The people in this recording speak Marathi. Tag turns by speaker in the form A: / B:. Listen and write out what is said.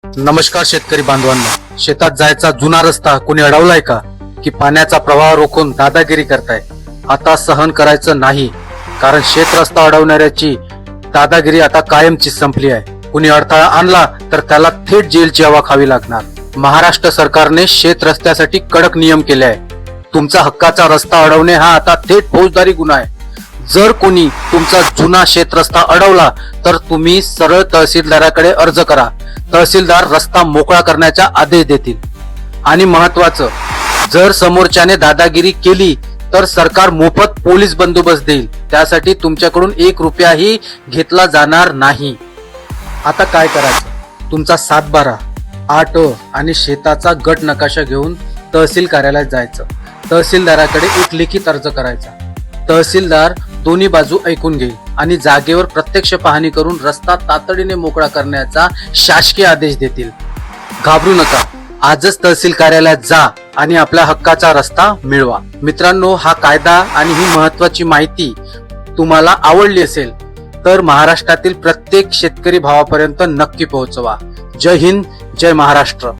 A: नमस्कार शेतकरी बांधवांना. शेतात जायचा जुना रस्ता कोणी अडवलाय का? की पाण्याचा प्रवाह रोखून दादागिरी करताय? आता सहन करायचं नाही, कारण शेत रस्ता अडवणाऱ्याची दादागिरी आता कायमची संपली आहे. कुणी अडथळा आणला तर त्याला थेट जेलची हवा खावी लागणार. महाराष्ट्र सरकारने शेत रस्त्यासाठी कडक नियम केले आहे. तुमचा हक्काचा रस्ता अडवणे हा आता थेट फौजदारी गुन्हा आहे. जर कोणी तुमचा जुना शेत रस्ता अडवला तर तुम्ही सरळ तहसीलदाराकडे अर्ज करा. तहसीलदार रस्ता मोकळा करण्याचा आदेश देतील. आणि महत्वाचं, जर समोरच्याने दादागिरी केली तर सरकार मोफत पोलीस बंदोबस्त देईल. त्यासाठी तुमच्याकडून 1 रुपयाही घेतला जाणार नाही. आता काय करायचं? तुमचा 7/12, 8 आणि शेताचा गट नकाशा घेऊन तहसील कार्यालयात जायचं. तहसीलदाराकडे एक लिखित अर्ज करायचा. तहसीलदार दोन्ही बाजू ऐकून घेईल आणि जागेवर प्रत्यक्ष पाहणी करून रस्ता तातडीने मोकळा करण्याचा शासकीय आदेश देतील. घाबरू नका, आजच तहसील कार्यालयात जा आणि आपल्या हक्काचा रस्ता मिळवा. मित्रांनो, हा कायदा आणि ही महत्वाची माहिती तुम्हाला आवडली असेल तर महाराष्ट्रातील प्रत्येक शेतकरी भावापर्यंत नक्की पोहोचवा. जय हिंद, जय महाराष्ट्र.